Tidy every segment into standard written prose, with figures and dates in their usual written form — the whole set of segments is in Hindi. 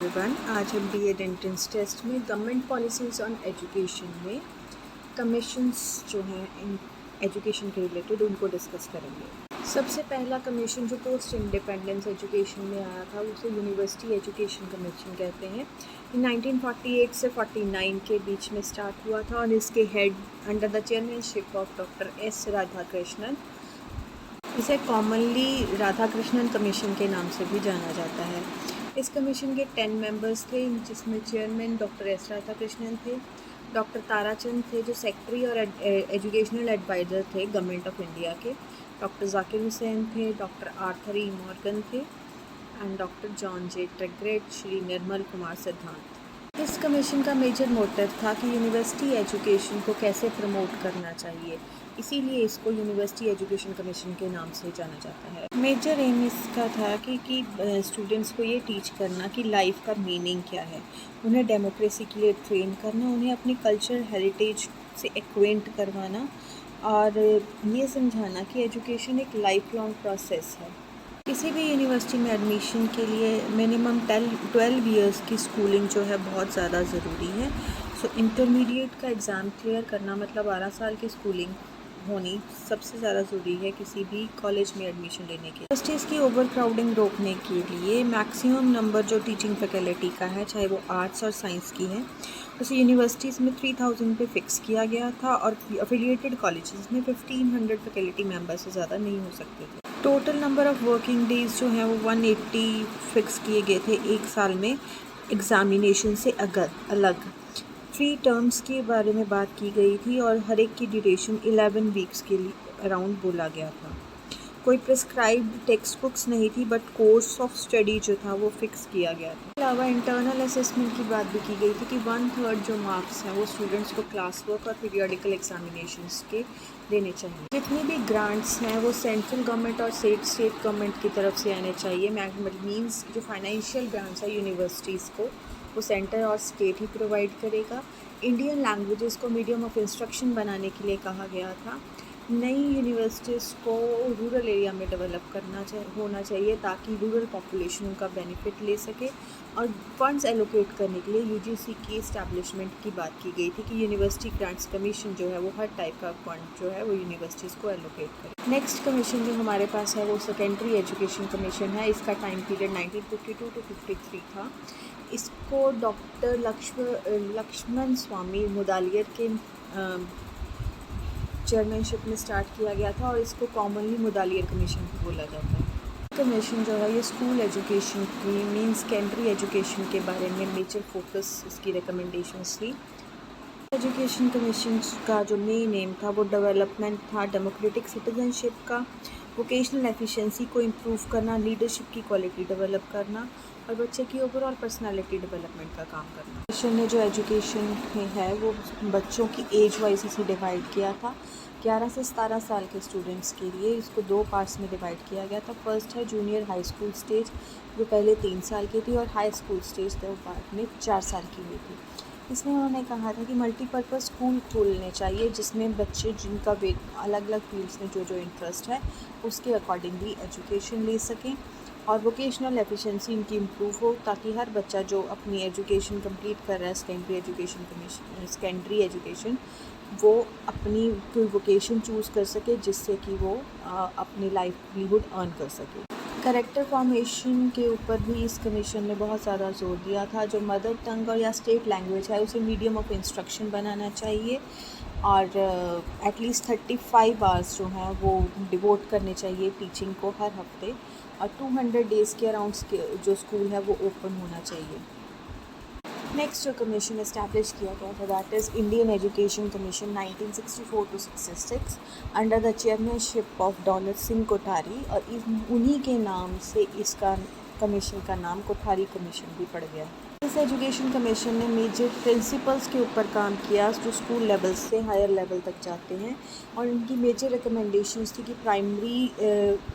एवरीवन, आज हम बीएड एंट्रेंस टेस्ट में गवर्नमेंट पॉलिसीज़ ऑन एजुकेशन में कमीशंस जो हैं इन एजुकेशन के रिलेटेड उनको डिस्कस करेंगे। सबसे पहला कमीशन जो पोस्ट इंडिपेंडेंस एजुकेशन में आया था उसे यूनिवर्सिटी एजुकेशन कमीशन कहते हैं। 1948 से 49 के बीच में स्टार्ट हुआ था और इसके head under the chairmanship of doctor S Radhakrishnan, इसे कॉमनली राधाकृष्णन कमीशन के नाम से भी जाना जाता है। इस कमीशन के 10 मेंबर्स थे, जिसमें चेयरमैन डॉक्टर एस राधाकृष्णन थे, डॉक्टर ताराचंद थे जो सेक्रेटरी और एजुकेशनल एडवाइज़र थे गवर्नमेंट ऑफ इंडिया के, डॉक्टर जाकिर हुसैन थे, डॉक्टर आर्थर ई मॉर्गन थे एंड डॉक्टर जॉन जे ट्रेग्रेट, श्री निर्मल कुमार सिद्धांत। इस कमीशन का मेजर मोटिव था कि यूनिवर्सिटी एजुकेशन को कैसे प्रमोट करना चाहिए, इसीलिए इसको यूनिवर्सिटी एजुकेशन कमीशन के नाम से जाना जाता है। मेजर एम इसका था कि स्टूडेंट्स को ये टीच करना कि लाइफ का मीनिंग क्या है, उन्हें डेमोक्रेसी के लिए ट्रेन करना, उन्हें अपनी कल्चर हेरिटेज से एक्वेंट करवाना और ये समझाना कि एजुकेशन एक लाइफ लॉन्ग प्रोसेस है। किसी भी यूनिवर्सिटी में एडमिशन के लिए मिनिमम 12 ईयर्स की स्कूलिंग जो है बहुत ज़्यादा ज़रूरी है। सो इंटरमीडिएट का एग्ज़ाम क्लियर करना मतलब 12 साल की स्कूलिंग होनी सबसे ज़्यादा ज़रूरी है किसी भी कॉलेज में एडमिशन लेने के। यूनिवर्सिटीज़ की ओवर क्राउडिंग रोकने के लिए मैक्सिमम नंबर जो टीचिंग फैकल्टी का है, चाहे वो आर्ट्स और साइंस की है, उसे यूनिवर्सिटीज़ में 3000 पे फिक्स किया गया था और अफिलिएटेड कॉलेजेस में 1500 फैकल्टी मेंबर से ज़्यादा नहीं हो सकते थे। Total number of working days जो हैं वो 180 फिक्स किए गए थे एक साल में एग्ज़ामिनेशन से अलग। 3 टर्म्स के बारे में बात की गई थी और हर एक की ड्यूरेशन 11 वीक्स के लिए अराउंड बोला गया था। कोई प्रिस्क्राइब्ड टेक्स्ट बुक्स नहीं थी, बट कोर्स ऑफ स्टडी जो था वो फिक्स किया गया था। इसके अलावा इंटरनल असेसमेंट की बात भी की गई थी कि 1/3 जो मार्क्स हैं वो स्टूडेंट्स को क्लास वर्क और पीरियडिकल एग्जामिनेशंस के देने चाहिए। जितनी भी ग्रांट्स हैं वो सेंट्रल गवर्नमेंट और स्टेट गवर्नमेंट की तरफ से आने चाहिए। मीन्स जो फाइनेंशियल ग्रांट्स है यूनिवर्सिटीज़ को वो सेंटर और स्टेट ही प्रोवाइड करेगा। इंडियन लैंग्वेजेस को मीडियम ऑफ इंस्ट्रक्शन बनाने के लिए कहा गया था। नई यूनिवर्सिटीज़ को रूरल एरिया में डेवलप होना चाहिए ताकि रूरल पॉपुलेशन उनका बेनिफिट ले सके, और फंड्स एलोकेट करने के लिए यूजीसी की इस्टेब्लिशमेंट की बात की गई थी कि यूनिवर्सिटी ग्रांट्स कमीशन जो है वो हर टाइप का फंड जो है वो यूनिवर्सिटीज़ को एलोकेट करे। नेक्स्ट कमीशन जो हमारे पास है वो सेकेंडरी एजुकेशन कमीशन है। इसका टाइम पीरियड 1952 to 53 था। इसको डॉक्टर लक्ष्मण स्वामी मुदालियर के चेयरमैनशिप में स्टार्ट किया गया था और इसको कॉमनली मुदालियर कमीशन भी बोला जाता है। कमीशन जो है ये स्कूल एजुकेशन की मीन्स सेकेंडरी एजुकेशन के बारे में मेजर फोकस इसकी रिकमेंडेशंस थी। एजुकेशन कमीशन का जो मेन एम था वो डेवलपमेंट था डेमोक्रेटिक सिटीजनशिप का, वोकेशनल एफिशिएंसी को इम्प्रूव करना, लीडरशिप की क्वालिटी डेवलप करना और बच्चे की ओवरऑल पर्सनालिटी डेवलपमेंट का काम करना। कमीशन ने जो एजुकेशन है वो बच्चों की एज वाइज इसे डिवाइड किया था। 11 से 17 साल के स्टूडेंट्स के लिए इसको 2 पार्ट्स में डिवाइड किया गया था। फर्स्ट है जूनियर हाई स्कूल स्टेज जो पहले 3 साल की थी, और हाई स्कूल स्टेज 2 पार्ट में 4 साल की हुई थी। इसमें उन्होंने कहा था कि मल्टीपर्पज़ स्कूल खोलने चाहिए जिसमें बच्चे जिनका अलग अलग फील्ड्स में जो इंटरेस्ट है उसके अकॉर्डिंगली एजुकेशन ले सकें, और वोकेशनल एफिशिएंसी इनकी इम्प्रूव हो ताकि हर बच्चा जो अपनी एजुकेशन कंप्लीट कर रहा है सेकेंडरी एजुकेशन वो अपनी कोई वोकेशन चूज़ कर सके जिससे कि वो अपनी लाइवलीहुड अर्न कर सके। करेक्टर फॉर्मेशन के ऊपर भी इस कमीशन ने बहुत ज़्यादा जोर दिया था। जो मदर टंग और या स्टेट लैंग्वेज है उसे मीडियम ऑफ इंस्ट्रक्शन बनाना चाहिए, और एटलीस्ट 35 आवर्स जो हैं वो डिवोट करने चाहिए टीचिंग को हर हफ्ते, और 200 डेज़ के अराउंड जो स्कूल है वो ओपन होना चाहिए। नेक्स्ट जो कमीशन इस्टेब्लिश किया गया था that is Indian education commission 1964 to 66 under the chairmanship of Daulat Singh Kothari, और उन्हीं के नाम से इसका कमीशन का नाम कोठारी कमीशन भी पड़ गया। इस एजुकेशन कमीशन ने मेजर प्रिंसिपल्स के ऊपर काम किया जो स्कूल लेवल से हायर लेवल तक जाते हैं, और इनकी मेजर रिकमेंडेशंस थी कि प्राइमरी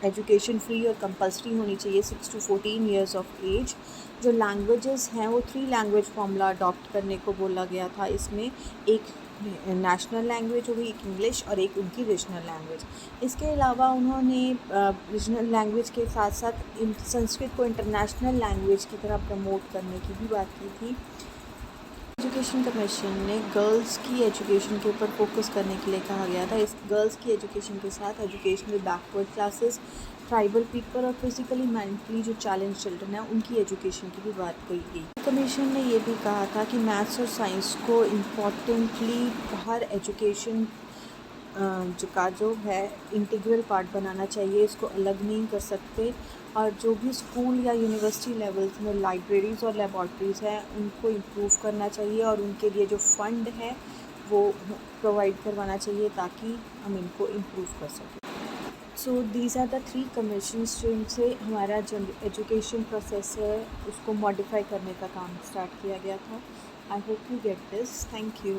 एजुकेशन फ्री और कंपल्सरी होनी चाहिए 6 to 14 ईयर्स ऑफ एज। जो लैंग्वेजेस हैं वो 3 लैंग्वेज फॉर्मूला अडॉप्ट करने को बोला गया था। इसमें एक नेशनल लैंग्वेज हो गई, एक इंग्लिश और एक उनकी रीजनल लैंग्वेज। इसके अलावा उन्होंने रीजनल लैंग्वेज के साथ साथ संस्कृत को इंटरनेशनल लैंग्वेज की तरह प्रमोट करने की भी बात की थी। एजुकेशन कमीशन ने गर्ल्स की एजुकेशन के ऊपर फोकस करने के लिए कहा गया था। इस गर्ल्स की एजुकेशन के साथ educational backward classes, tribal people और फिजिकली मेंटली जो चैलेंज चिल्ड्रन है उनकी एजुकेशन की भी बात कही गई। कमीशन ने ये भी कहा था कि मैथ्स और साइंस को इम्पॉर्टेंटली हर एजुकेशन जो है इंटीग्रल पार्ट बनाना चाहिए, इसको अलग नहीं कर सकते। और जो भी स्कूल या यूनिवर्सिटी लेवल्स में लाइब्रेरीज़ और लेबॉर्ट्रीज़ हैं उनको इम्प्रूव करना चाहिए और उनके लिए जो फ़ंड है वो प्रोवाइड करवाना चाहिए ताकि हम इनको इम्प्रूव कर सकें। So these are the 3 commissions जिनसे हमारा जो एजुकेशन प्रोसेस है उसको मॉडिफाई करने का काम स्टार्ट किया गया था। I hope you get this. Thank you.